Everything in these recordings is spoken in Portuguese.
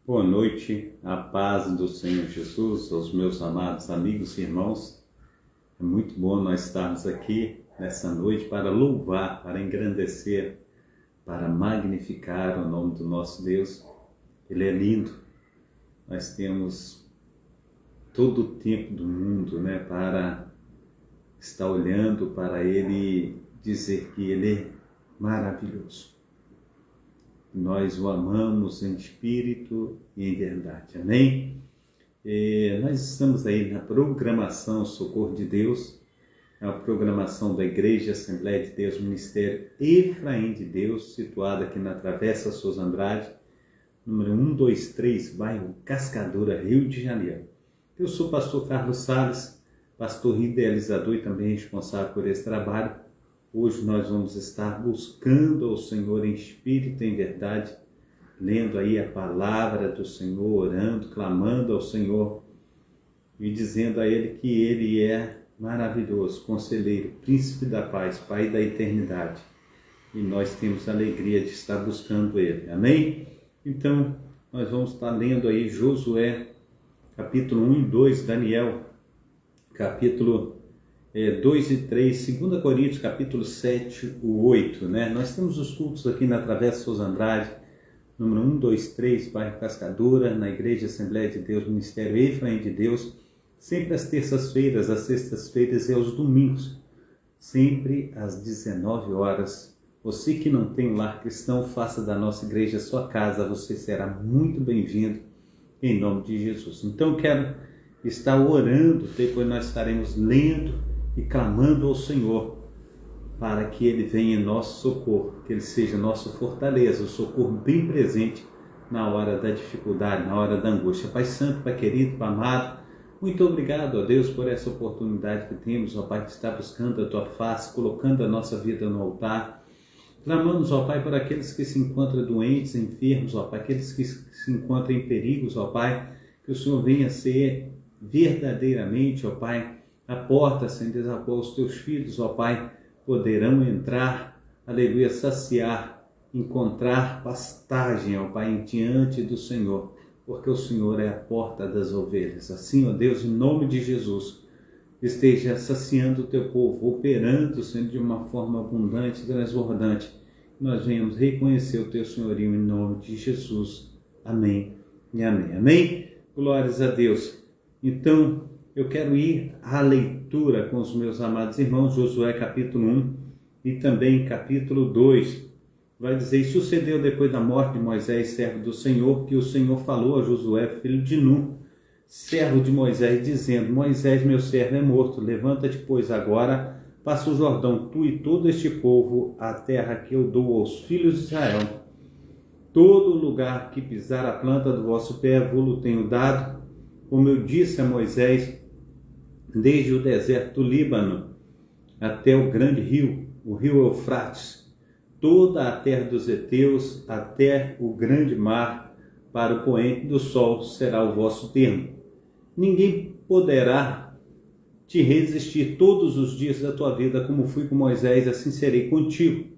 Boa noite, a paz do Senhor Jesus, aos meus amados amigos e irmãos. É muito bom nós estarmos aqui nessa noite para louvar, para engrandecer, para magnificar o nome do nosso Deus. Ele é lindo. Nós temos todo o tempo do mundo, para estar olhando para Ele, dizer que Ele é maravilhoso. Nós o amamos em espírito e em verdade. Amém? Nós estamos aí na programação Socorro de Deus, é a programação da Igreja Assembleia de Deus, Ministério Efraim de Deus, situada aqui na Travessa Souza Andrade, número 123, bairro Cascadura, Rio de Janeiro. Eu sou o pastor Carlos Salles, pastor idealizador e também responsável por esse trabalho. Hoje nós vamos estar buscando ao Senhor em espírito e em verdade, lendo aí a palavra do Senhor, orando, clamando ao Senhor e dizendo a Ele que Ele é maravilhoso, conselheiro, príncipe da paz, Pai da eternidade. E nós temos a alegria de estar buscando Ele. Amém? Então, nós vamos estar lendo aí Josué, capítulo 1 e 2, Daniel, capítulo 2 e 3, 2 Coríntios, capítulo 7, o 8, Nós temos os cultos aqui na Travessa Souza Andrade, número 123, bairro Cascadura, na Igreja Assembleia de Deus, Ministério Efraim de Deus, sempre às terças-feiras, às sextas-feiras e aos domingos, sempre às 19 horas. Você que não tem um lar cristão, faça da nossa igreja sua casa, você será muito bem-vindo, em nome de Jesus. Então, quero estar orando, depois nós estaremos lendo e clamando ao Senhor para que Ele venha em nosso socorro, que Ele seja nossa fortaleza, o socorro bem presente na hora da dificuldade, na hora da angústia. Pai Santo, Pai querido, Pai amado, muito obrigado, ó Deus, por essa oportunidade que temos, ó Pai, de estar buscando a Tua face, colocando a nossa vida no altar. Clamamos, ó Pai, por aqueles que se encontram doentes, enfermos, ó Pai, aqueles que se encontram em perigos, ó Pai, que o Senhor venha ser verdadeiramente, ó Pai, a porta sem desapor os teus filhos, ó Pai, poderão entrar, aleluia, saciar, encontrar pastagem, ó Pai, diante do Senhor, porque o Senhor é a porta das ovelhas. Assim, ó Deus, em nome de Jesus, esteja saciando o teu povo, operando, Senhor, de uma forma abundante, transbordante. Nós venhamos reconhecer o teu senhorio em nome de Jesus. Amém e amém. Amém? Glórias a Deus. Então, eu quero ir à leitura com os meus amados irmãos, Josué capítulo 1 e também capítulo 2. Vai dizer, e sucedeu depois da morte de Moisés, servo do Senhor, que o Senhor falou a Josué, filho de Nun, servo de Moisés, dizendo, Moisés, meu servo, é morto, levanta-te, pois, agora, passa o Jordão, tu e todo este povo, a terra que eu dou aos filhos de Israel. Todo lugar que pisar a planta do vosso pé, vou-lo tenho dado, como eu disse a Moisés, desde o deserto do Líbano até o grande rio, o rio Eufrates, toda a terra dos heteus, até o grande mar, para o poente do sol será o vosso termo. Ninguém poderá te resistir todos os dias da tua vida, como fui com Moisés, assim serei contigo.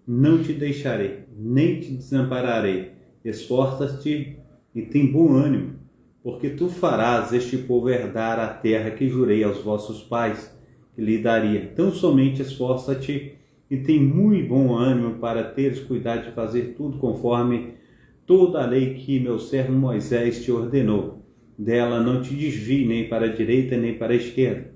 Não te deixarei, nem te desampararei. Esforça-te e tem bom ânimo, porque tu farás este povo herdar a terra que jurei aos vossos pais, que lhe daria. Então somente esforça-te e tem muito bom ânimo para teres cuidado de fazer tudo conforme toda a lei que meu servo Moisés te ordenou. Dela não te desvie nem para a direita nem para a esquerda,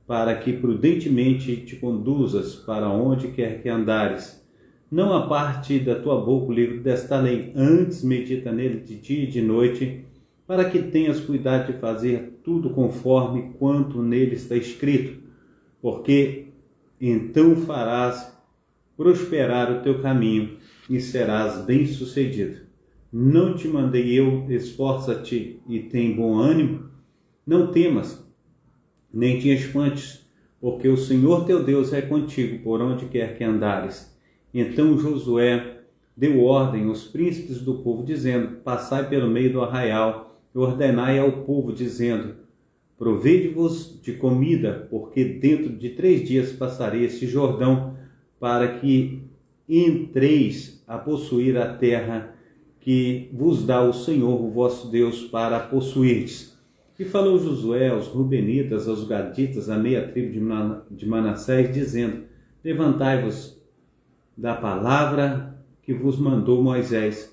para que prudentemente te conduzas para onde quer que andares. Não aparte da tua boca o livro desta lei, antes medita nele de dia e de noite, para que tenhas cuidado de fazer tudo conforme quanto nele está escrito, porque então farás prosperar o teu caminho e serás bem-sucedido. Não te mandei eu, esforça-te e tem bom ânimo? Não temas, nem te espantes, porque o Senhor teu Deus é contigo por onde quer que andares. Então Josué deu ordem aos príncipes do povo, dizendo, passai pelo meio do arraial, e ordenai ao povo, dizendo, provede-vos de comida, porque dentro de 3 dias passarei este Jordão, para que entreis a possuir a terra que vos dá o Senhor, o vosso Deus, para possuirdes. E falou Josué aos Rubenitas, aos Gaditas, a meia tribo de Manassés, dizendo: levantai-vos da palavra que vos mandou Moisés.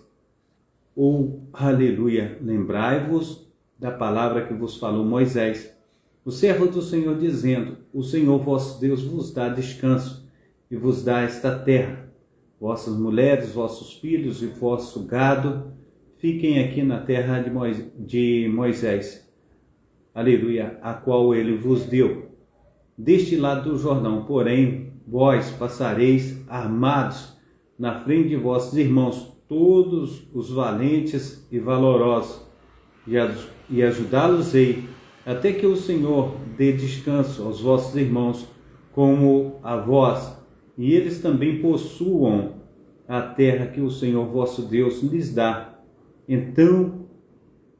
Ou, aleluia, lembrai-vos da palavra que vos falou Moisés, o servo do Senhor, dizendo: o Senhor vosso Deus vos dá descanso e vos dá esta terra. Vossas mulheres, vossos filhos e vosso gado fiquem aqui na terra de Moisés, aleluia, a qual ele vos deu, deste lado do Jordão. Porém, vós passareis armados na frente de vossos irmãos, todos os valentes e valorosos, e ajudá-los-ei, até que o Senhor dê descanso aos vossos irmãos, como a vós, e eles também possuam a terra que o Senhor vosso Deus lhes dá. Então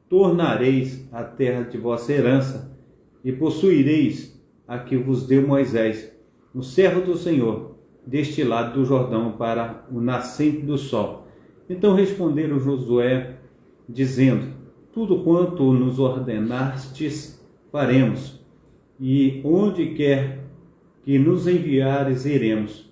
tornareis a terra de vossa herança, e possuireis a que vos deu Moisés, o servo do Senhor, deste lado do Jordão, para o nascente do sol. Então responderam Josué, dizendo: tudo quanto nos ordenastes faremos, e onde quer que nos enviares iremos.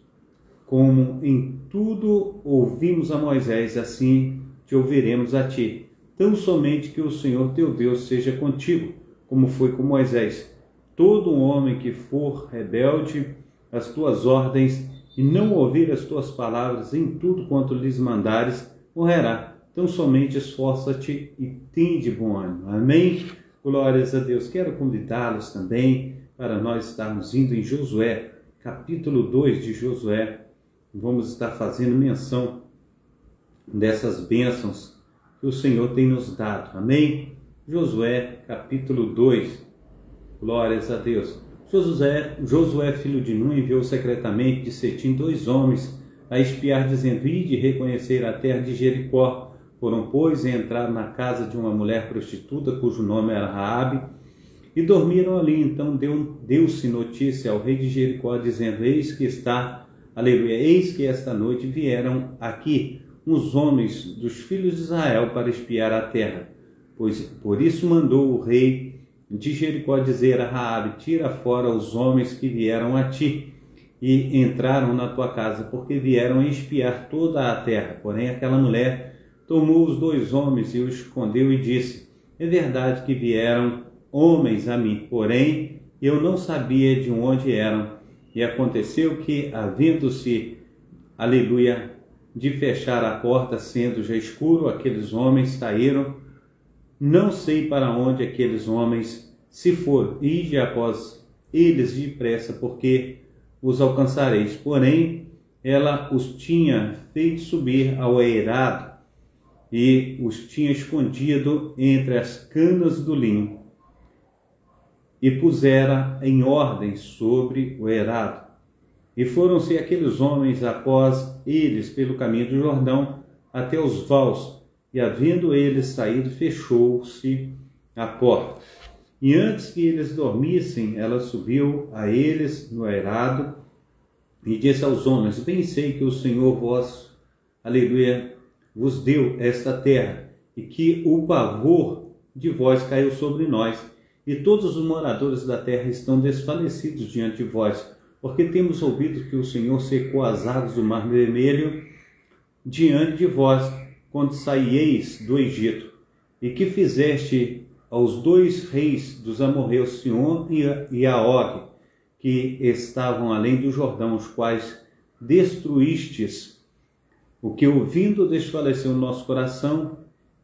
Como em tudo ouvimos a Moisés, assim te ouviremos a ti. Tão somente que o Senhor teu Deus seja contigo, como foi com Moisés. Todo homem que for rebelde às tuas ordens e não ouvir as tuas palavras em tudo quanto lhes mandares, morrerá. Então somente esforça-te e tende bom ânimo. Amém? Glórias a Deus. Quero convidá-los também para nós estarmos indo em Josué, capítulo 2 de Josué. Vamos estar fazendo menção dessas bênçãos que o Senhor tem nos dado. Amém? Josué, capítulo 2. Glórias a Deus. Josué, filho de Nun, enviou secretamente de Setim 2 homens a espiar, dizendo: ide reconhecer a terra de Jericó. Foram, pois, e entraram na casa de uma mulher prostituta, cujo nome era Raabe, e dormiram ali. Então deu-se notícia ao rei de Jericó, dizendo: eis que esta noite vieram aqui uns homens dos filhos de Israel para espiar a terra. Por isso mandou o rei de Jericó dizer a Raabe: tira fora os homens que vieram a ti e entraram na tua casa, porque vieram espiar toda a terra. Porém aquela mulher tomou os 2 homens e os escondeu e disse: é verdade que vieram homens a mim, porém eu não sabia de onde eram. E aconteceu que, havendo-se, aleluia, de fechar a porta, sendo já escuro, aqueles homens saíram. Não sei para onde aqueles homens se foram. Ide após eles depressa, porque os alcançareis. Porém, ela os tinha feito subir ao eirado e os tinha escondido entre as canas do linho, e pusera em ordem sobre o eirado. E foram-se aqueles homens após eles pelo caminho do Jordão até os vales, e havendo eles saído, fechou-se a porta. E antes que eles dormissem, ela subiu a eles no eirado e disse aos homens: bem sei que o Senhor vosso, aleluia, vos deu esta terra, e que o pavor de vós caiu sobre nós, e todos os moradores da terra estão desfalecidos diante de vós, porque temos ouvido que o Senhor secou as águas do Mar Vermelho diante de vós, quando saíeis do Egito, e que fizeste aos 2 reis dos amorreus, Sihon e Og, que estavam além do Jordão, os quais destruístes, o que ouvindo desfaleceu o nosso coração,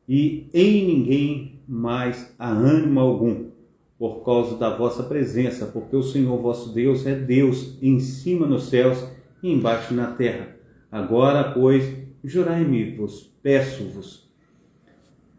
e em ninguém mais há ânimo algum, por causa da vossa presença, porque o Senhor vosso Deus é Deus em cima nos céus e embaixo na terra. Agora, pois, jurai-me-vos, peço-vos,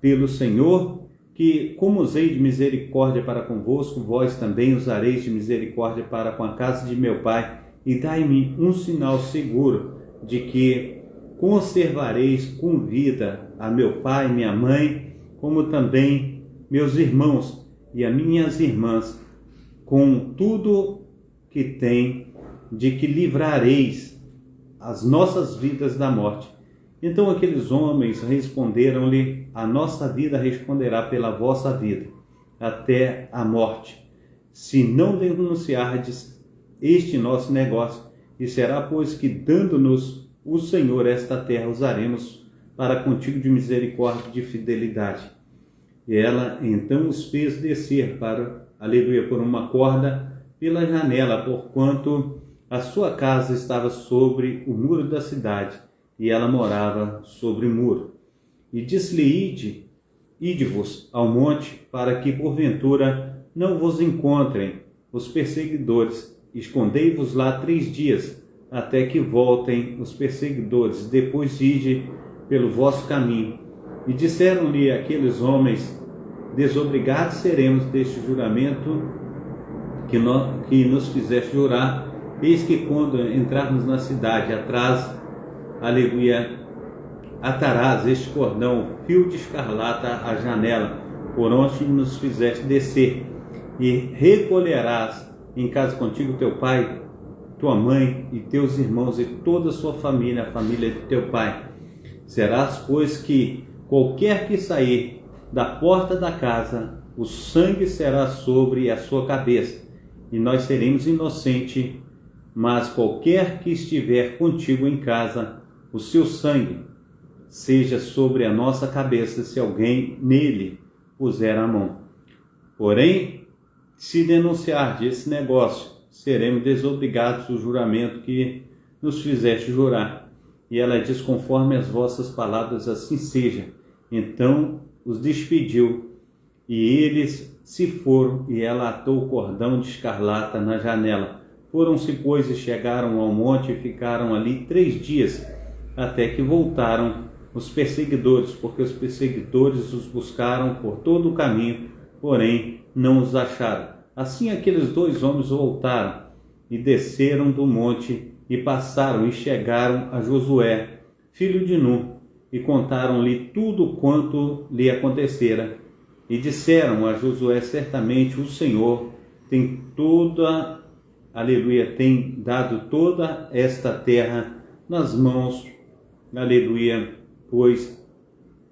pelo Senhor, que como usei de misericórdia para convosco, vós também usareis de misericórdia para com a casa de meu pai, e dai-me um sinal seguro de que conservareis com vida a meu pai e minha mãe, como também meus irmãos e as minhas irmãs, com tudo que tem, de que livrareis as nossas vidas da morte. Então aqueles homens responderam-lhe: a nossa vida responderá pela vossa vida, até a morte, se não denunciardes este nosso negócio. E será, pois, que, dando-nos o Senhor esta terra, usaremos para contigo de misericórdia e de fidelidade. E ela então os fez descer por uma corda pela janela, porquanto a sua casa estava sobre o muro da cidade, e ela morava sobre o muro. E disse-lhe: ide-vos ao monte, para que porventura não vos encontrem os perseguidores. Escondei-vos lá 3 dias, até que voltem os perseguidores. Depois ide pelo vosso caminho. E disseram-lhe aqueles homens: desobrigados seremos deste juramento que nos fizeste jurar. Eis que quando entrarmos na cidade, atarás este cordão, fio de escarlata à janela, por onde nos fizeste descer, e recolherás em casa contigo teu pai, tua mãe e teus irmãos e toda a sua família, a família de teu pai. Serás, pois, que qualquer que sair da porta da casa, o sangue será sobre a sua cabeça, e nós seremos inocentes, mas qualquer que estiver contigo em casa, o seu sangue seja sobre a nossa cabeça, se alguém nele puser a mão. Porém, se denunciar esse negócio, seremos desobrigados do juramento que nos fizeste jurar. E ela diz: conforme as vossas palavras, assim seja. Então os despediu, e eles se foram, e ela atou o cordão de escarlata na janela. Foram-se, pois, e chegaram ao monte, e ficaram ali 3 dias, até que voltaram os perseguidores, porque os perseguidores os buscaram por todo o caminho, porém não os acharam. Assim aqueles 2 homens voltaram e desceram do monte, e passaram e chegaram a Josué, filho de Nun, e contaram-lhe tudo quanto lhe acontecera. E disseram a Josué: certamente o Senhor tem tem dado toda esta terra nas mãos, pois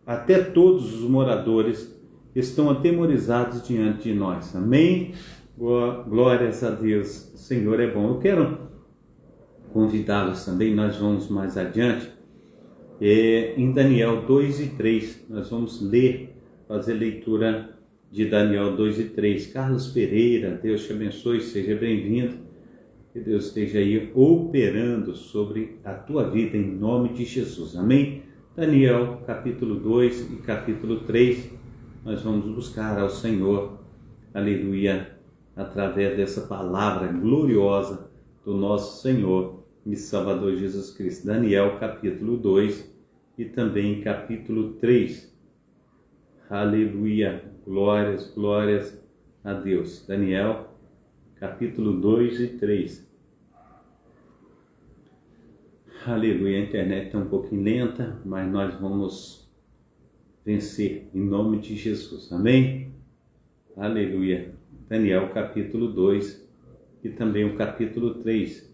até todos os moradores estão atemorizados diante de nós. Amém? Glórias a Deus. O Senhor é bom. Eu quero convidá-los também, nós vamos mais adiante, em Daniel 2 e 3, nós vamos fazer leitura de Daniel 2 e 3. Carlos Pereira, Deus te abençoe, seja bem-vindo, que Deus esteja aí operando sobre a tua vida, em nome de Jesus, amém? Daniel capítulo 2 e capítulo 3, nós vamos buscar ao Senhor, aleluia, através dessa palavra gloriosa do nosso Senhor e Salvador Jesus Cristo. Daniel capítulo 2 e também capítulo 3. Aleluia, glórias a Deus. Daniel capítulo 2 e 3. Aleluia, a internet está um pouquinho lenta, mas nós vamos vencer em nome de Jesus, amém? Aleluia. Daniel capítulo 2 e também o capítulo 3.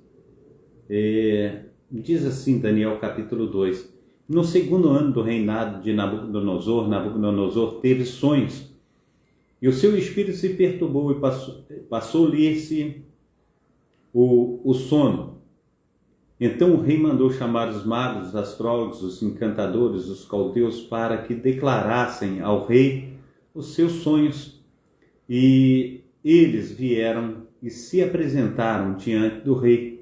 Diz assim Daniel capítulo 2: no segundo ano do reinado de Nabucodonosor teve sonhos, e o seu espírito se perturbou, e passou-lhe-se o sono. Então o rei mandou chamar os magos, os astrólogos, os encantadores, os caldeus, para que declarassem ao rei os seus sonhos. E eles vieram e se apresentaram diante do rei.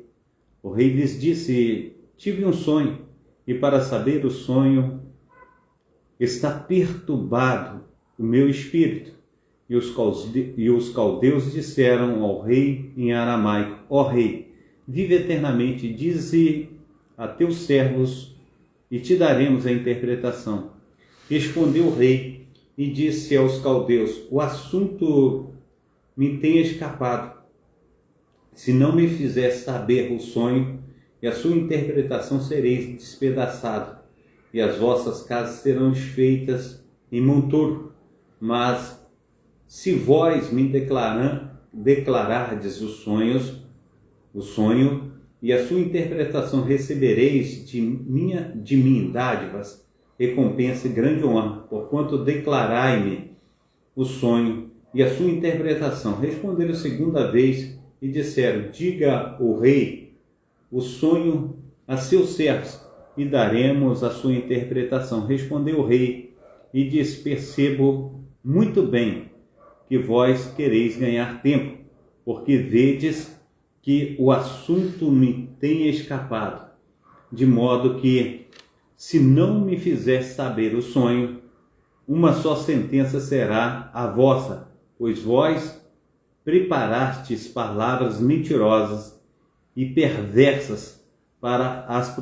O rei lhes disse: tive um sonho, e para saber o sonho está perturbado o meu espírito. E os caldeus disseram ao rei em aramaico: ó rei, vive eternamente, dize a teus servos, e te daremos a interpretação. Respondeu o rei e disse aos caldeus: o assunto me tem escapado. Se não me fizer saber o sonho e a sua interpretação, sereis despedaçado, e as vossas casas serão desfeitas em monturo. Mas se vós me declarardes o sonho, e a sua interpretação recebereis de mim dádivas, recompensa e grande honra, porquanto declarai-me o sonho e a sua interpretação. Responderam segunda vez e disseram: diga o rei o sonho a seus servos, e daremos a sua interpretação. Respondeu o rei e disse: percebo muito bem que vós quereis ganhar tempo, porque vedes que o assunto me tem escapado, de modo que, se não me fizer saber o sonho, uma só sentença será a vossa, pois vós preparastes palavras mentirosas e perversas para as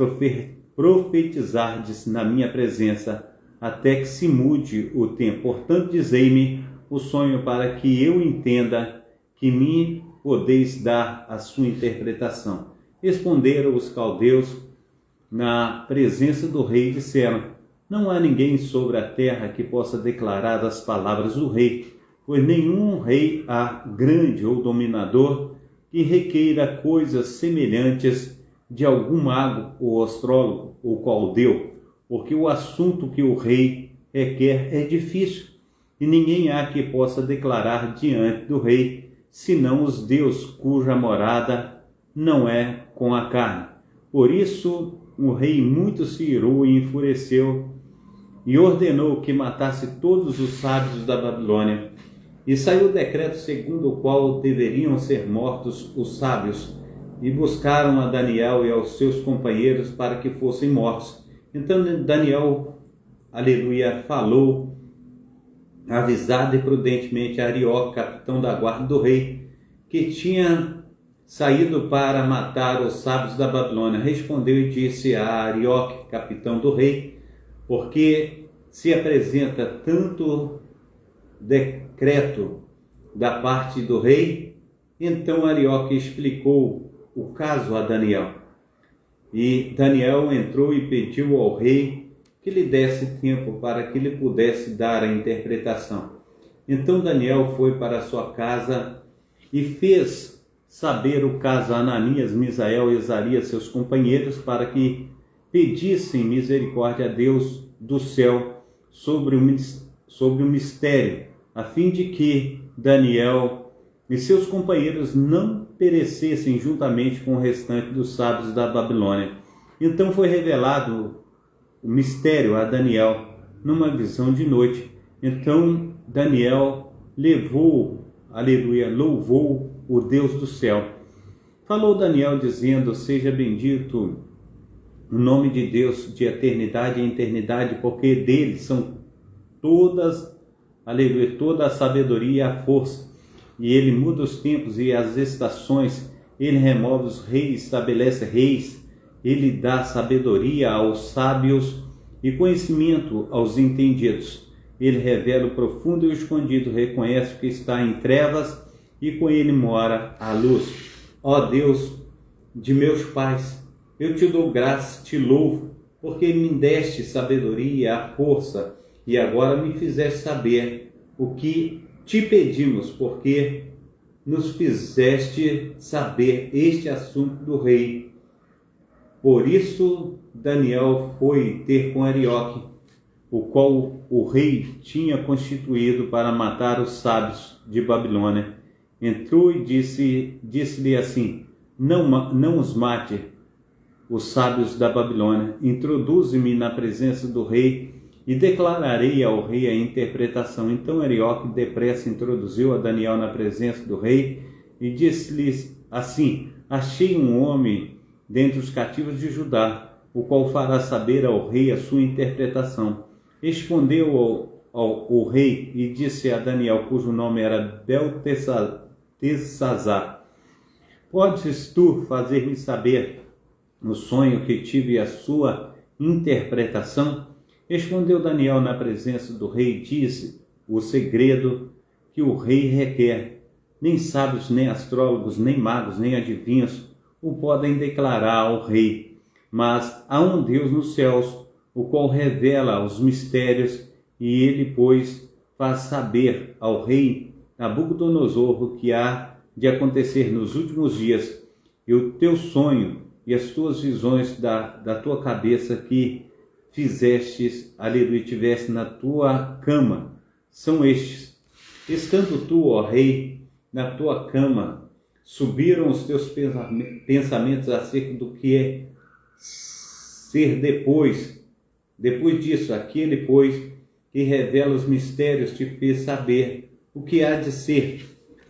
profetizardes na minha presença, até que se mude o tempo. Portanto, dizei-me o sonho, para que eu entenda, que me podeis dar a sua interpretação. Responderam os caldeus na presença do rei e disseram: não há ninguém sobre a terra que possa declarar as palavras do rei, pois nenhum rei há, grande ou dominador, que requeira coisas semelhantes de algum mago ou astrólogo ou caldeu, porque o assunto que o rei requer é difícil, e ninguém há que possa declarar diante do rei, senão os deuses cuja morada não é com a carne. Por isso o rei muito se irou e enfureceu, e ordenou que matasse todos os sábios da Babilônia. E saiu o decreto segundo o qual deveriam ser mortos os sábios, e buscaram a Daniel e aos seus companheiros para que fossem mortos. Então Daniel, aleluia, falou, avisado e prudentemente, a Arioque, capitão da guarda do rei, que tinha saído para matar os sábios da Babilônia. Respondeu e disse a Arioque, capitão do rei: porque se apresenta tanto decreto da parte do rei? Então Arioque explicou o caso a Daniel. E Daniel entrou e pediu ao rei que lhe desse tempo para que lhe pudesse dar a interpretação. Então Daniel foi para sua casa e fez saber o caso a Ananias, Misael e Azarias, seus companheiros, para que pedissem misericórdia a Deus do céu sobre o mistério, a fim de que Daniel e seus companheiros não perecessem juntamente com o restante dos sábios da Babilônia. Então foi revelado o mistério a Daniel numa visão de noite. Então Daniel louvou o Deus do céu. Falou Daniel dizendo: seja bendito o nome de Deus de eternidade em eternidade, porque dele são toda a sabedoria e a força. E ele muda os tempos e as estações, ele remove os reis, estabelece reis, ele dá sabedoria aos sábios e conhecimento aos entendidos. Ele revela o profundo e o escondido, reconhece o que está em trevas e com ele mora a luz. Ó Deus de meus pais, eu te dou graça, te louvo, porque me deste sabedoria, a força, e agora me fizeste saber o que te pedimos, porque nos fizeste saber este assunto do rei. Por isso Daniel foi ter com Arioque, o qual o rei tinha constituído para matar os sábios de Babilônia. Entrou e disse-lhe assim: não os mate, os sábios da Babilônia. Introduze-me na presença do rei e declararei ao rei a interpretação. Então Arioque depressa introduziu a Daniel na presença do rei e disse-lhe assim: achei um homem dentre os cativos de Judá, o qual fará saber ao rei a sua interpretação. Respondeu o rei e disse a Daniel, cujo nome era Beltesazar: podes tu fazer-me saber o sonho que tive e a sua interpretação? Respondeu Daniel na presença do rei e disse o segredo que o rei requer. Nem sábios, nem astrólogos, nem magos, nem adivinhos o podem declarar ao rei. Mas há um Deus nos céus, o qual revela os mistérios, e ele, pois, faz saber ao rei Nabucodonosor o que há de acontecer nos últimos dias. E o teu sonho e as tuas visões da tua cabeça que fizestes, aleluia, tiveste na tua cama, são estes. Estando tu, ó Rei, na tua cama, subiram os teus pensamentos acerca do que é ser depois disso, aquele, pois, que revela os mistérios, te fez saber o que há de ser.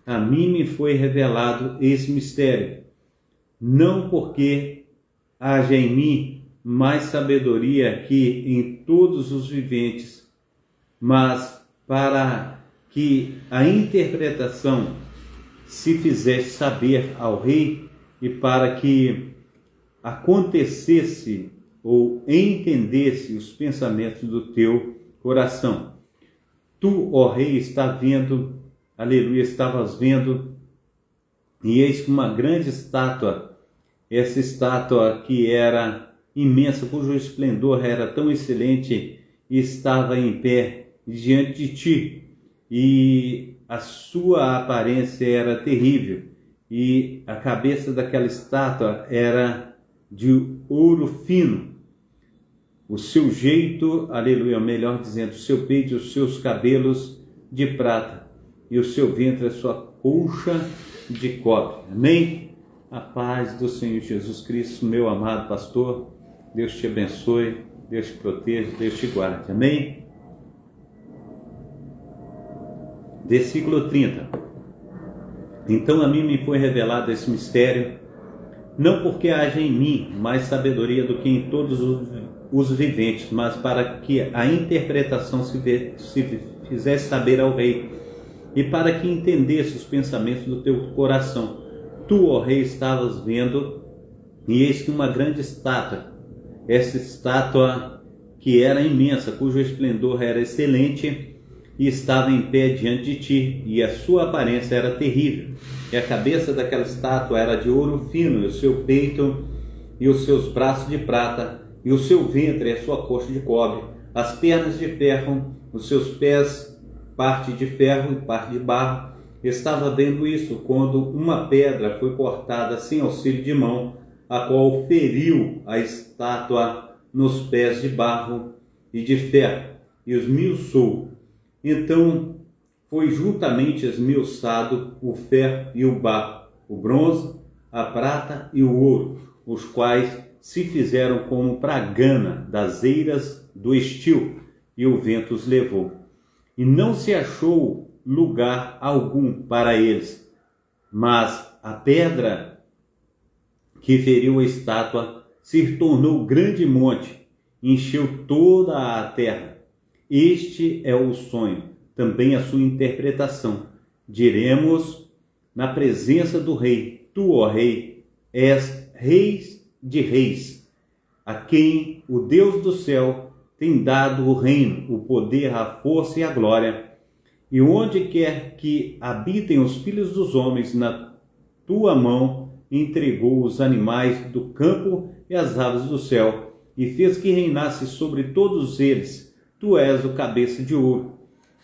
A mim me foi revelado esse mistério, não porque haja em mim mais sabedoria que em todos os viventes, mas para que a interpretação se fizesse saber ao rei e para que acontecesse ou entendesse os pensamentos do teu coração. Tu, ó rei, está vendo, aleluia, estavas vendo, e eis que uma grande estátua, essa estátua que era imensa, cujo esplendor era tão excelente, estava em pé diante de ti, e a sua aparência era terrível, e a cabeça daquela estátua era de ouro fino, o seu jeito, aleluia, melhor dizendo, o seu peito e os seus cabelos de prata, e o seu ventre a sua colcha de cobre. Amém? A paz do Senhor Jesus Cristo, meu amado pastor, Deus te abençoe, Deus te proteja, Deus te guarde. Amém? Versículo 30. Então a mim me foi revelado esse mistério, não porque haja em mim mais sabedoria do que em todos os viventes, mas para que a interpretação se fizesse saber ao rei, e para que entendesse os pensamentos do teu coração. Tu, ó rei, estavas vendo, e eis que uma grande estátua, essa estátua que era imensa, cujo esplendor era excelente, e estava em pé diante de ti, e a sua aparência era terrível. E a cabeça daquela estátua era de ouro fino, e o seu peito e os seus braços de prata, e o seu ventre e a sua coxa de cobre, as pernas de ferro, os seus pés parte de ferro e parte de barro. Estava vendo isso quando uma pedra foi cortada sem auxílio de mão, a qual feriu a estátua nos pés de barro e de ferro, e os esmiuçou. Então foi juntamente esmiuçado o ferro e o barro, o bronze, a prata e o ouro, os quais se fizeram como pragana das eiras do estio, e o vento os levou. E não se achou lugar algum para eles, mas a pedra que feriu a estátua se tornou grande monte, encheu toda a terra. Este é o sonho, também a sua interpretação. Diremos na presença do rei: tu, ó rei, és rei de reis, a quem o Deus do céu tem dado o reino, o poder, a força e a glória. E onde quer que habitem os filhos dos homens, na tua mão entregou os animais do campo e as aves do céu, e fez que reinasse sobre todos eles. Tu és o cabeça de ouro,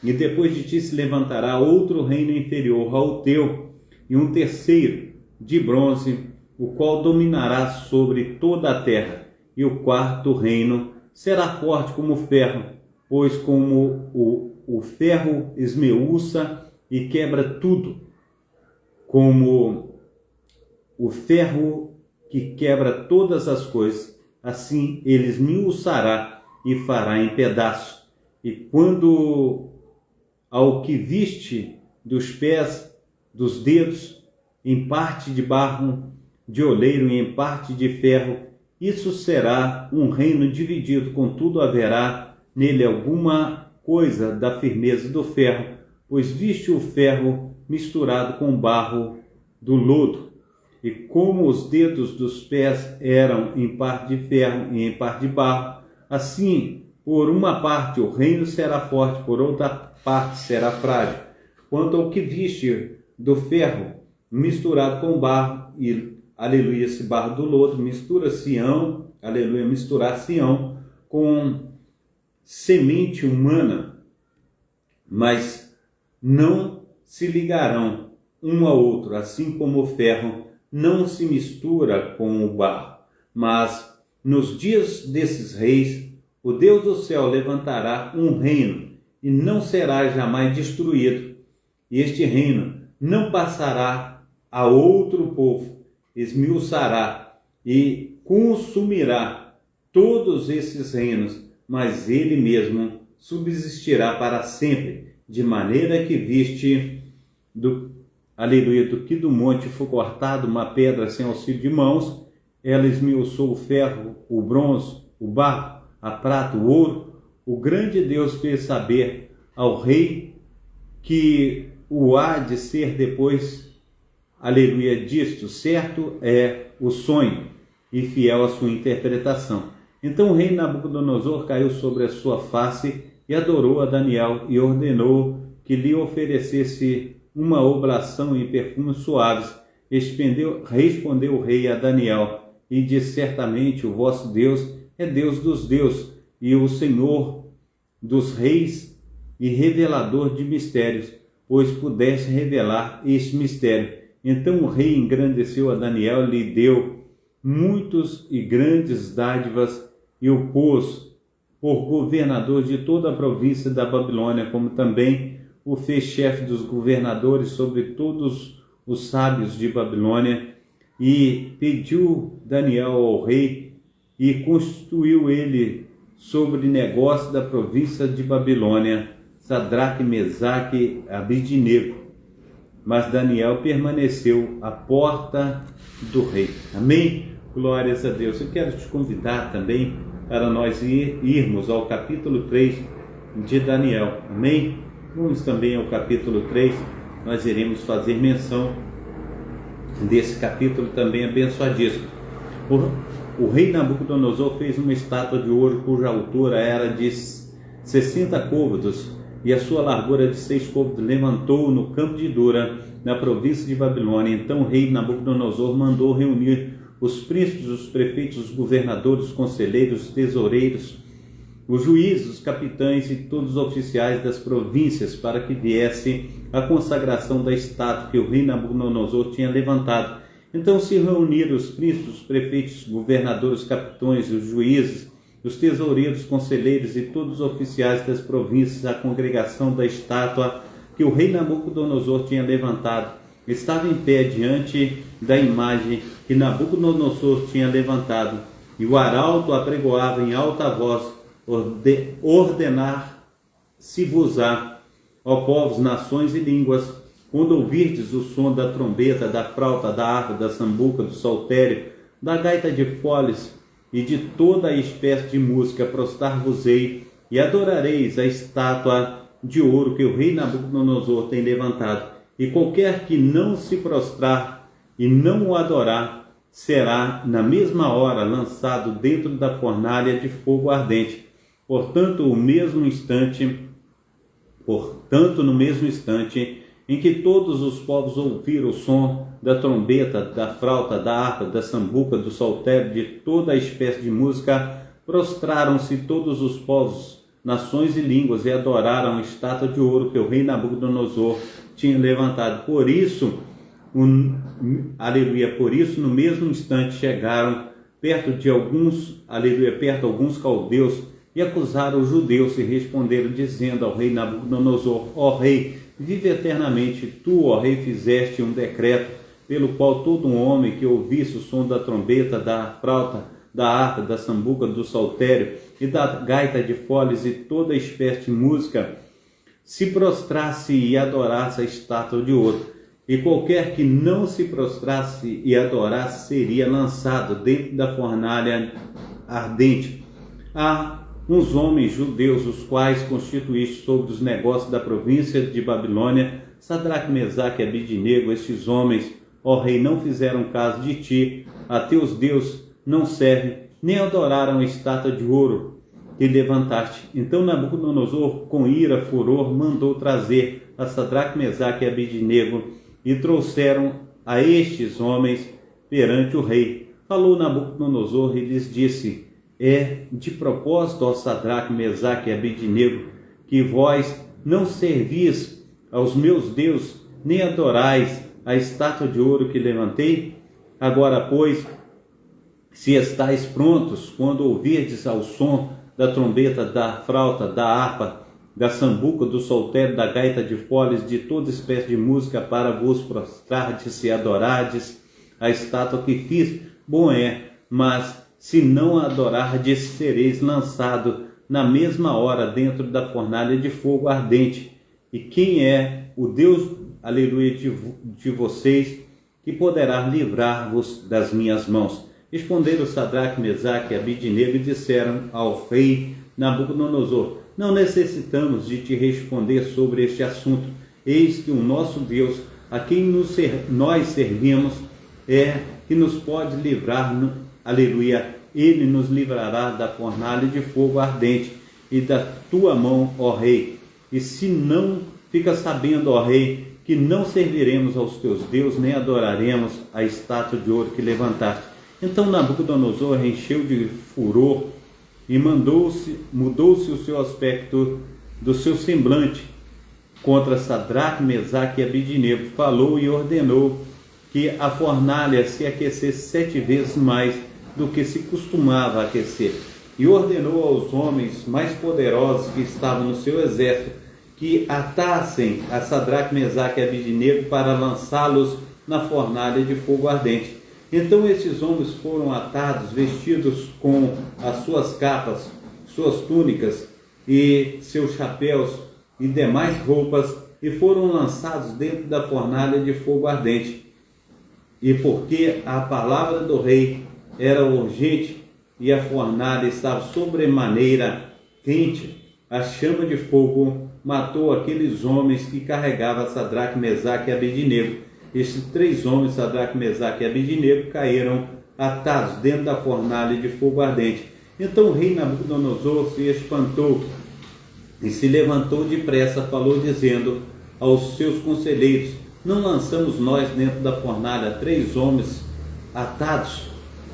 e depois de ti se levantará outro reino inferior ao teu, e um terceiro de bronze, o qual dominará sobre toda a terra. E o quarto reino será forte como o ferro, pois como o ferro esmiuça e quebra tudo, como o ferro que quebra todas as coisas, assim ele esmiuçará e fará em pedaços. E quando ao que viste dos pés, dos dedos, em parte de barro de oleiro e em parte de ferro, isso será um reino dividido, contudo haverá nele alguma coisa da firmeza do ferro, pois viste o ferro misturado com o barro do lodo. E como os dedos dos pés eram em parte de ferro e em parte de barro, assim, por uma parte o reino será forte, por outra parte será frágil. Quanto ao que viste do ferro misturado com barro, e aleluia, esse barro do lodo, mistura Sião, aleluia, misturar Sião com semente humana, mas não se ligarão um ao outro, assim como o ferro não se mistura com o barro. Mas nos dias desses reis, o Deus do céu levantará um reino e não será jamais destruído. E este reino não passará a outro povo, esmiuçará e consumirá todos esses reinos, mas ele mesmo subsistirá para sempre, de maneira que viste do que do monte foi cortado uma pedra sem auxílio de mãos, ela esmiuçou o ferro, o bronze, o barro, a prata, o ouro. O grande Deus fez saber ao rei que o há de ser depois, disto, certo é o sonho e fiel a sua interpretação. Então o rei Nabucodonosor caiu sobre a sua face e adorou a Daniel e ordenou que lhe oferecesse uma oblação em perfumes suaves. Respondeu o rei a Daniel e disse: certamente o vosso Deus é Deus dos deuses e o Senhor dos reis e revelador de mistérios, pois pudesse revelar este mistério. Então o rei engrandeceu a Daniel, lhe deu muitos e grandes dádivas e o pôs por governador de toda a província da Babilônia, como também o fez chefe dos governadores sobre todos os sábios de Babilônia. E pediu Daniel ao rei e constituiu ele sobre negócio da província de Babilônia, Sadraque, Mesaque, Abidnego. Mas Daniel permaneceu à porta do rei. Amém? Glórias a Deus. Eu quero te convidar também para nós irmos ao capítulo 3 de Daniel. Amém? Vamos também ao capítulo 3. Nós iremos fazer menção desse capítulo também abençoadíssimo. O rei Nabucodonosor fez uma estátua de ouro cuja altura era de 60 côvados e a sua largura de 6 côvados. Levantou no campo de Dura, na província de Babilônia. Então o rei Nabucodonosor mandou reunir os príncipes, os prefeitos, os governadores, os conselheiros, os tesoureiros, os juízes, os capitães e todos os oficiais das províncias para que viesse a consagração da estátua que o rei Nabucodonosor tinha levantado. Então se reuniram os príncipes, os prefeitos, os governadores, os capitães, os juízes, os tesoureiros, os conselheiros e todos os oficiais das províncias à congregação da estátua que o rei Nabucodonosor tinha levantado. Estava em pé diante da imagem que Nabucodonosor tinha levantado, e o arauto apregoava em alta voz: ordenar-se-vos-á, ó povos, nações e línguas, quando ouvirdes o som da trombeta, da flauta, da harpa, da sambuca, do saltério, da gaita de foles e de toda a espécie de música, prostrar-vos-ei e adorareis a estátua de ouro que o rei Nabucodonosor tem levantado. E qualquer que não se prostrar e não o adorar, será na mesma hora lançado dentro da fornalha de fogo ardente. Portanto, no mesmo instante em que todos os povos ouviram o som da trombeta, da flauta, da harpa, da sambuca, do saltério, de toda a espécie de música, prostraram-se todos os povos, nações e línguas e adoraram a estátua de ouro que o rei Nabucodonosor tinha levantado. Por isso, no mesmo instante chegaram perto alguns caldeus e acusaram os judeus e responderam, dizendo ao rei Nabucodonosor: ó rei, vive eternamente. Tu, ó rei, fizeste um decreto pelo qual todo um homem que ouvisse o som da trombeta, da flauta, da harpa, da sambuca, do saltério e da gaita de foles e toda espécie de música se prostrasse e adorasse a estátua de ouro. E qualquer que não se prostrasse e adorasse seria lançado dentro da fornalha ardente. Há uns homens judeus, os quais constituíste sobre os negócios da província de Babilônia, Sadraque, Mesaque e Abidnego. Estes homens, ó rei, não fizeram caso de ti, a teus deuses não servem, nem adoraram a estátua de ouro que levantaste. Então Nabucodonosor, com ira, furor, mandou trazer a Sadraque, Mesaque e Abidnego, e trouxeram a estes homens perante o rei. Falou Nabucodonosor e lhes disse: é de propósito, ó Sadraque, Mesaque e Abidnego, que vós não servis aos meus deuses, nem adorais a estátua de ouro que levantei? Agora, pois, Se estáis prontos, quando ouvirdes ao som da trombeta, da flauta, da harpa, da sambuca, do soltério, da gaita de foles, de toda espécie de música, para vos prostrardes e adorardes a estátua que fiz, bom é, mas se não a adorardes, sereis lançado na mesma hora dentro da fornalha de fogo ardente. E quem é o Deus, aleluia, de vocês, que poderá livrar-vos das minhas mãos? Responderam Sadraque, Mesaque e Abidnego e disseram ao rei Nabucodonosor: não necessitamos de te responder sobre este assunto. Eis que o nosso Deus, a quem nós servimos, é que nos pode livrar, aleluia. Ele nos livrará da fornalha de fogo ardente e da tua mão, ó rei. E se não, fica sabendo, ó rei, que não serviremos aos teus deuses, nem adoraremos a estátua de ouro que levantaste. Então Nabucodonosor encheu de furor e mudou-se o seu aspecto do seu semblante contra Sadraque, Mesaque e Abidnego. Falou e ordenou que a fornalha se aquecesse 7 vezes mais do que se costumava aquecer. E ordenou aos homens mais poderosos que estavam no seu exército que atassem a Sadraque, Mesaque e Abidnego para lançá-los na fornalha de fogo ardente. Então estes homens foram atados, vestidos com as suas capas, suas túnicas e seus chapéus e demais roupas, e foram lançados dentro da fornalha de fogo ardente. E porque a palavra do rei era urgente e a fornalha estava sobremaneira quente, a chama de fogo matou aqueles homens que carregavam Sadraque, Mesaque e Abidnego. Estes 3 homens, Sadraque, Mesaque e Abidnego, caíram atados dentro da fornalha de fogo ardente. Então o rei Nabucodonosor se espantou e se levantou depressa, falou dizendo aos seus conselheiros: não lançamos nós dentro da fornalha 3 homens atados?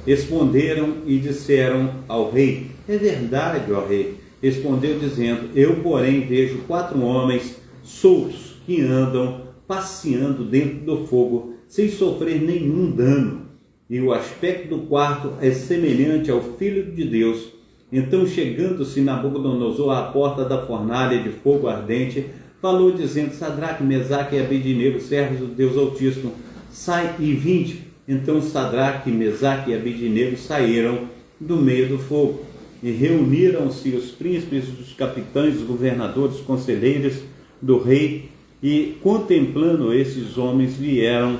Responderam e disseram ao rei: é verdade, ó rei. Respondeu dizendo: eu, porém, vejo 4 homens soltos que andam passeando dentro do fogo, sem sofrer nenhum dano. E o aspecto do quarto é semelhante ao Filho de Deus. Então, chegando-se Nabucodonosor à porta da fornalha de fogo ardente, falou dizendo: Sadraque, Mesaque e Abidnego, servos do Deus Altíssimo, sai e vinde. Então Sadraque, Mesaque e Abidnego saíram do meio do fogo. E reuniram-se os príncipes, os capitães, os governadores, os conselheiros do rei, e contemplando esses homens vieram,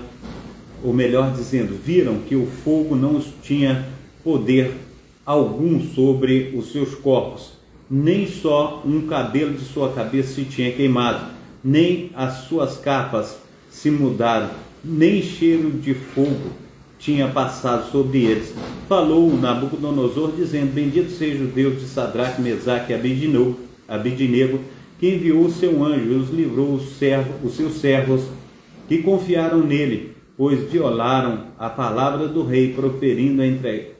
ou melhor dizendo, viram que o fogo não tinha poder algum sobre os seus corpos, nem só um cabelo de sua cabeça se tinha queimado, nem as suas capas se mudaram, nem cheiro de fogo tinha passado sobre eles. Falou Nabucodonosor dizendo: bendito seja o Deus de Sadraque, Mesaque e Abidnego, que enviou o seu anjo e os livrou os seus servos que confiaram nele, pois violaram a palavra do rei,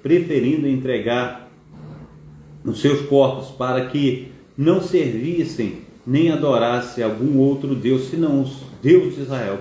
preferindo entregar os seus corpos para que não servissem nem adorassem algum outro Deus, senão os Deus de Israel.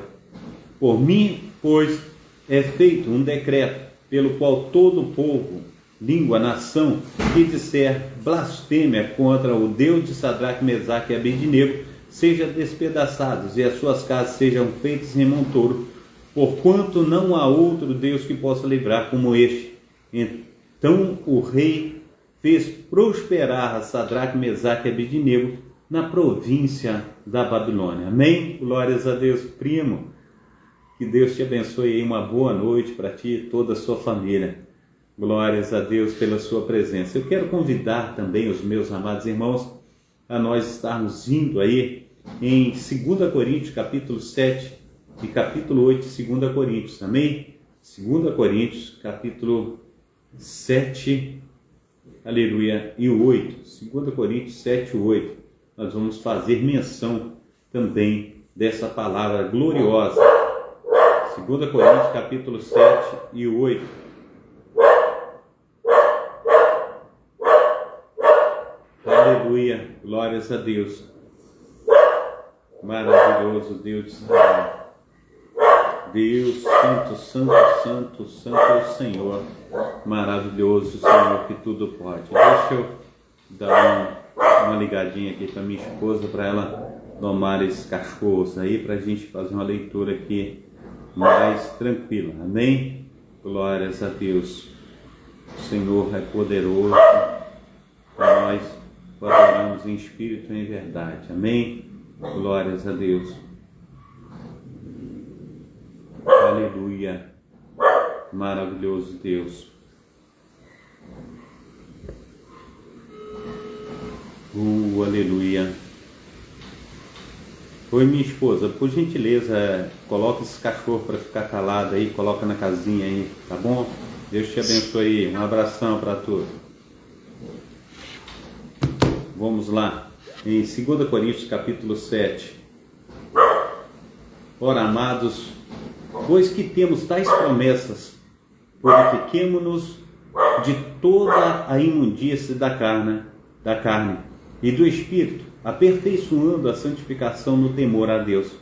Por mim, pois, é feito um decreto pelo qual todo o povo, língua, nação, que disser blasfêmia contra o Deus de Sadraque, Mesaque e Abidnego, seja despedaçados e as suas casas sejam feitas em monturo, porquanto não há outro Deus que possa livrar como este. Então o rei fez prosperar a Sadraque, Mesaque e Abidnego na província da Babilônia. Amém? Glórias a Deus, primo. Que Deus te abençoe aí, uma boa noite para ti e toda a sua família. Glórias a Deus pela sua presença. Eu quero convidar também os meus amados irmãos a nós estarmos indo aí em 2 Coríntios, capítulo 7 e capítulo 8 de 2 Coríntios. Amém? 2 Coríntios, capítulo 7, aleluia, e 8. 2 Coríntios 7 e 8. Nós vamos fazer menção também dessa palavra gloriosa. 2 Coríntios, capítulo 7 e 8. Aleluia, glórias a Deus. Maravilhoso Deus de Israel. Deus, santo, santo, santo, santo é o Senhor, maravilhoso Senhor que tudo pode. Deixa eu dar uma ligadinha aqui para minha esposa, para ela domar esses cachorros aí, para a gente fazer uma leitura aqui mais tranquila. Amém? Glórias a Deus. O Senhor é poderoso, nós o adoramos em espírito e em verdade. Amém? Glórias a Deus. Aleluia. Maravilhoso Deus. Aleluia. Oi, minha esposa, por gentileza, coloca esse cachorro para ficar calado aí, coloca na casinha aí, tá bom? Deus te abençoe. Um abração para todos. Vamos lá. Em 2 Coríntios capítulo 7. Ora, amados, pois que temos tais promessas, purifiquemo-nos de toda a imundície da carne e do Espírito, aperfeiçoando a santificação no temor a Deus.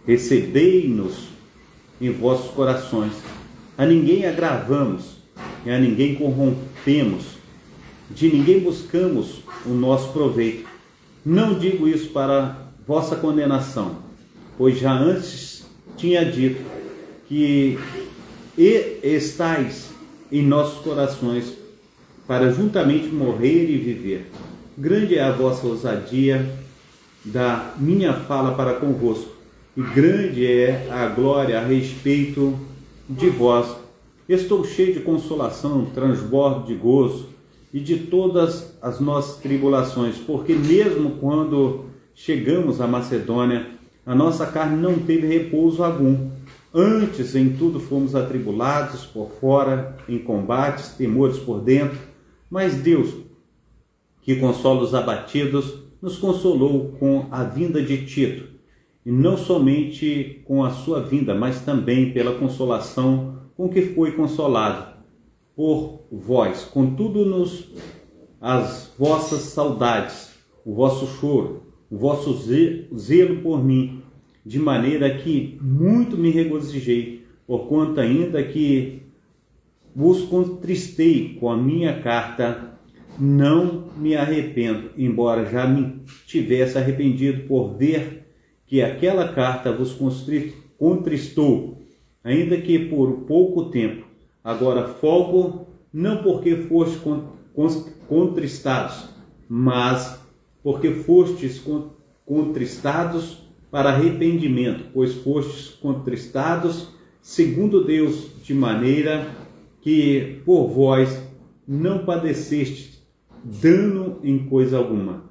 Recebei-nos em vossos corações, a ninguém agravamos e a ninguém corrompemos, de ninguém buscamos o nosso proveito. Não digo isso para vossa condenação, pois já antes tinha dito que estáis em nossos corações para juntamente morrer e viver. Grande é a vossa ousadia da minha fala para convosco, e grande é a glória a respeito de vós. Estou cheio de consolação, transbordo de gozo e de todas as nossas tribulações, porque mesmo quando chegamos à Macedônia, a nossa carne não teve repouso algum. Antes, em tudo fomos atribulados por fora, em combates, temores por dentro, mas Deus, que consola os abatidos, nos consolou com a vinda de Tito, e não somente com a sua vinda, mas também pela consolação com que foi consolado por vós. Contudo, as vossas saudades, o vosso choro, o vosso zelo por mim, de maneira que muito me regozijei, porquanto ainda que vos contristei com a minha carta, não me arrependo, embora já me tivesse arrependido por ver que aquela carta vos contristou, ainda que por pouco tempo. Agora folgo, não porque fostes contristados, mas porque fostes contristados para arrependimento, pois fostes contristados segundo Deus, de maneira que por vós não padecestes dano em coisa alguma.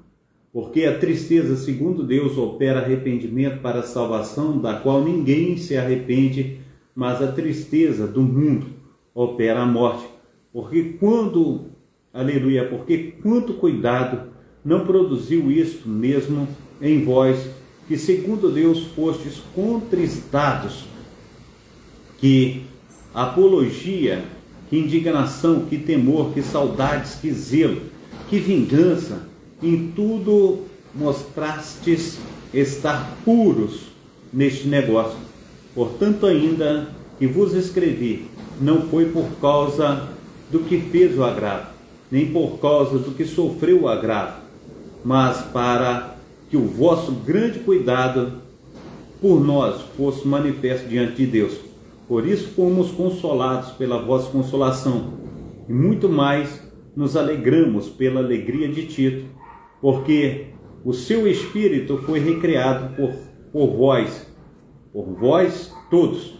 Porque a tristeza, segundo Deus, opera arrependimento para a salvação, da qual ninguém se arrepende, mas a tristeza do mundo opera a morte. Porque quanto cuidado não produziu isto mesmo em vós, que segundo Deus fostes contristados, que apologia, que indignação, que temor, que saudades, que zelo, que vingança, em tudo mostrastes estar puros neste negócio. Portanto, ainda que vos escrevi, não foi por causa do que fez o agravo, nem por causa do que sofreu o agravo, mas para que o vosso grande cuidado por nós fosse manifesto diante de Deus. Por isso fomos consolados pela vossa consolação, e muito mais nos alegramos pela alegria de Tito, porque o seu espírito foi recriado por vós todos.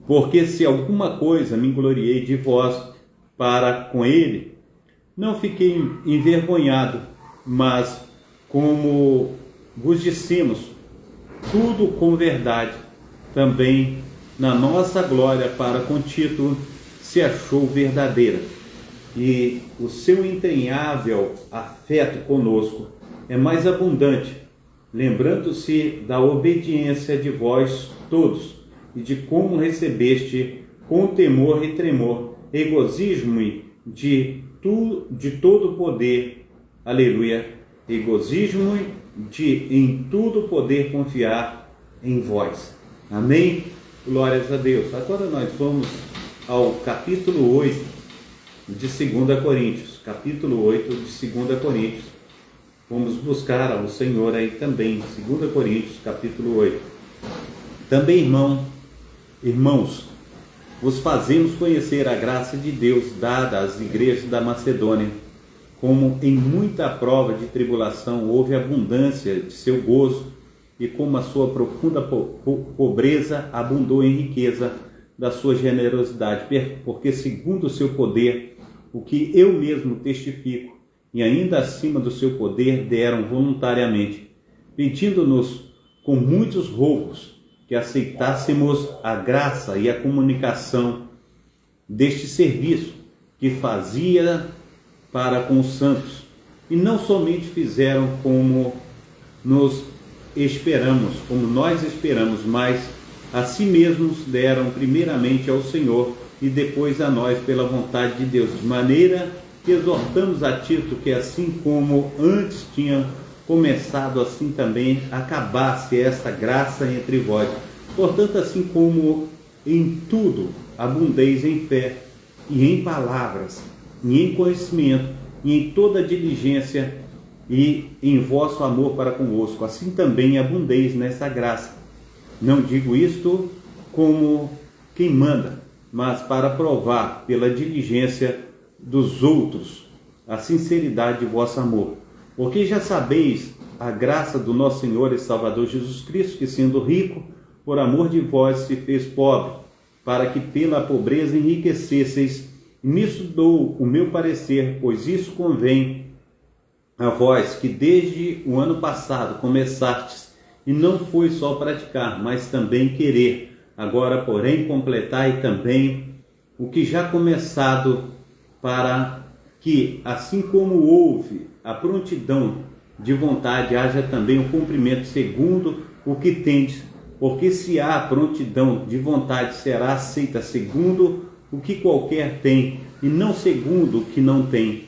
Porque se alguma coisa me gloriei de vós para com ele, não fiquei envergonhado, mas como vos dissemos, tudo com verdade, também na nossa glória para com Tito se achou verdadeira, e o seu entranhável afeto conosco é mais abundante, lembrando-se da obediência de vós todos, e de como recebeste com temor e tremor, regozijo-me de todo poder, aleluia, regozijo-me de em tudo poder confiar em vós. Amém? Glórias a Deus. Agora nós vamos ao capítulo 8 de 2 Coríntios. Capítulo 8 de 2 Coríntios. Vamos buscar ao Senhor aí também. 2 Coríntios, capítulo 8. Também, irmãos, vos fazemos conhecer a graça de Deus dada às igrejas da Macedônia, como em muita prova de tribulação houve abundância de seu gozo, e como a sua profunda pobreza abundou em riqueza da sua generosidade, porque segundo o seu poder, o que eu mesmo testifico, e ainda acima do seu poder deram voluntariamente, pedindo-nos com muitos rogos que aceitássemos a graça e a comunicação deste serviço que fazia para com os santos, e não somente fizeram como nós esperamos, mas a si mesmos deram primeiramente ao Senhor e depois a nós pela vontade de Deus, de maneira que exortamos a Tito que assim como antes tinha começado, assim também acabasse esta graça entre vós. Portanto, assim como em tudo abundeis em fé e em palavras e em conhecimento e em toda diligência e em vosso amor para convosco, assim também abundeis nessa graça. Não digo isto como quem manda, mas para provar pela diligência dos outros a sinceridade de vosso amor. Porque já sabeis a graça do nosso Senhor e Salvador Jesus Cristo, que sendo rico, por amor de vós se fez pobre, para que pela pobreza enriquecesseis. Nisso dou o meu parecer, pois isso convém a vós que desde o ano passado começastes, e não foi só praticar, mas também querer. Agora, porém, completai também o que já começado, para que, assim como houve a prontidão de vontade, haja também o cumprimento segundo o que tendes, porque se há prontidão de vontade, será aceita segundo o que qualquer tem, e não segundo o que não tem.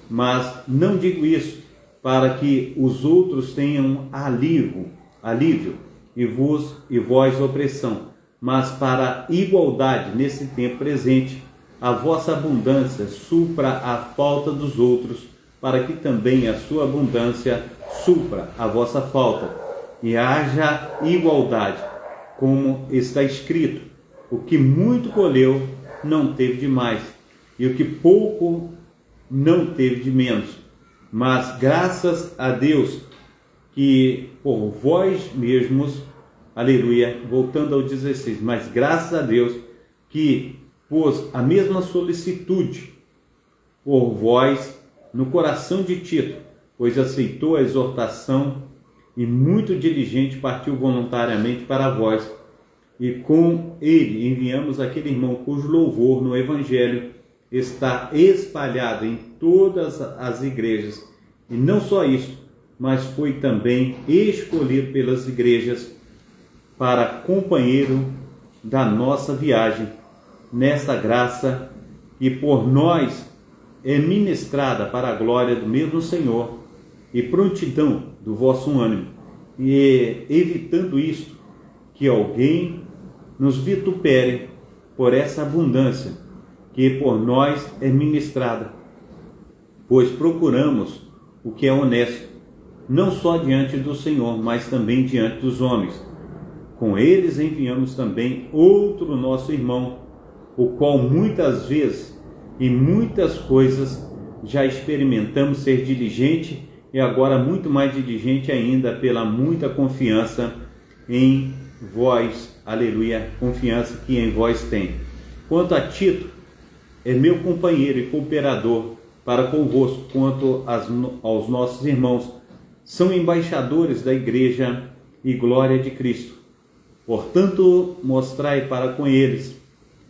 Mas não digo isso para que os outros tenham alívio e vós opressão, mas para igualdade nesse tempo presente, a vossa abundância supra a falta dos outros, para que também a sua abundância supra a vossa falta, e haja igualdade, como está escrito: o que muito colheu não teve de mais, e o que pouco não teve de menos. Mas graças a Deus que por vós mesmos, aleluia, voltando ao 16, mas graças a Deus que pôs a mesma solicitude por vós no coração de Tito, pois aceitou a exortação e muito diligente partiu voluntariamente para vós, e com ele enviamos aquele irmão cujo louvor no Evangelho está espalhado em todas as igrejas. E não só isso, mas foi também escolhido pelas igrejas para companheiro da nossa viagem nessa graça, e por nós é ministrada para a glória do mesmo Senhor e prontidão do vosso ânimo, e evitando isto, que alguém nos vitupere por essa abundância que por nós é ministrada, pois procuramos o que é honesto, não só diante do Senhor, mas também diante dos homens. Com eles enviamos também outro nosso irmão, o qual muitas vezes e muitas coisas já experimentamos ser diligente, e agora muito mais diligente ainda pela muita confiança em vós, aleluia, confiança que em vós tem. Quanto a Tito, é meu companheiro e cooperador para convosco, quanto aos nossos irmãos, são embaixadores da igreja e glória de Cristo. Portanto, mostrai para com eles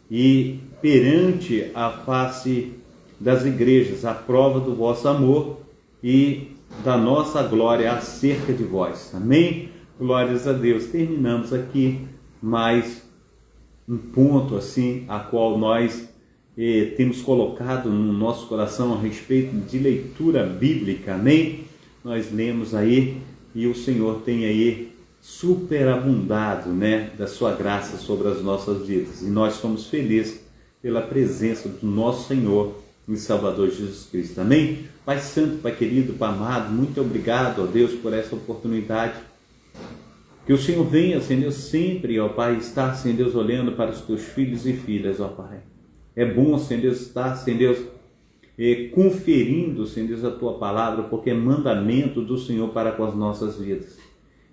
e perante a face das igrejas a prova do vosso amor e da nossa glória acerca de vós. Amém? Glórias a Deus. Terminamos aqui mais um ponto assim, a qual nós temos colocado no nosso coração a respeito de leitura bíblica. Amém? Nós lemos aí e o Senhor tem aí superabundado, né, da sua graça sobre as nossas vidas. E nós somos felizes pela presença do nosso Senhor e Salvador Jesus Cristo. Amém? Pai Santo, Pai querido, Pai amado, muito obrigado, ó Deus, por essa oportunidade. Que o Senhor venha, Senhor, sempre, ó Pai, estar, Senhor Deus, olhando para os teus filhos e filhas, ó Pai. É bom, Senhor Deus, estar, Senhor Deus, conferindo, Senhor Deus, a tua palavra, porque é mandamento do Senhor para com as nossas vidas.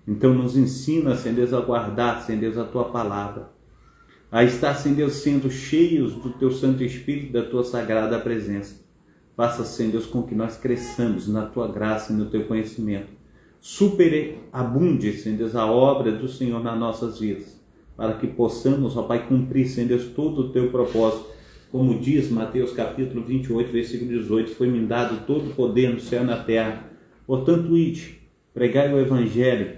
Então nos ensina, Senhor Deus, a guardar, Senhor Deus, a tua palavra, a estar, Senhor Deus, sendo cheios do teu Santo Espírito, da tua sagrada presença. Faça, Senhor Deus, com que nós cresçamos na tua graça e no teu conhecimento. Superabunde, Senhor Deus, a obra do Senhor nas nossas vidas, para que possamos, ó Pai, cumprir, Senhor Deus, todo o teu propósito. Como diz Mateus capítulo 28, versículo 18, foi-me dado todo o poder no céu e na terra. Portanto, ide, pregai o Evangelho,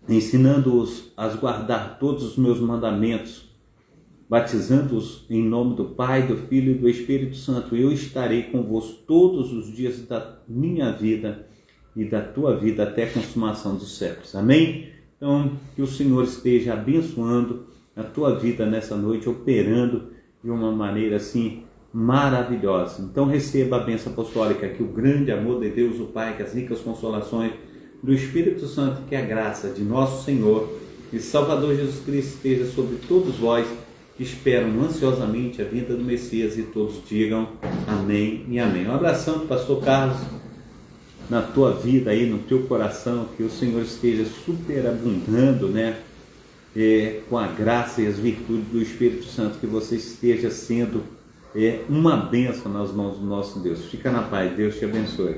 ensinando-os a guardar todos os meus mandamentos, batizando-os em nome do Pai, do Filho e do Espírito Santo. Eu estarei convosco todos os dias da minha vida e da tua vida até a consumação dos séculos. Amém? Então, que o Senhor esteja abençoando a tua vida nessa noite, operando de uma maneira assim maravilhosa. Então receba a bênção apostólica, que o grande amor de Deus, o Pai, que as ricas consolações do Espírito Santo, que a graça de nosso Senhor e Salvador Jesus Cristo esteja sobre todos vós que esperam ansiosamente a vinda do Messias, e todos digam amém e amém. Um abração do pastor Carlos na tua vida aí, no teu coração, que o Senhor esteja superabundando, né? Com a graça e as virtudes do Espírito Santo, que você esteja sendo uma bênção nas mãos do nosso Deus. Fica na paz, Deus te abençoe.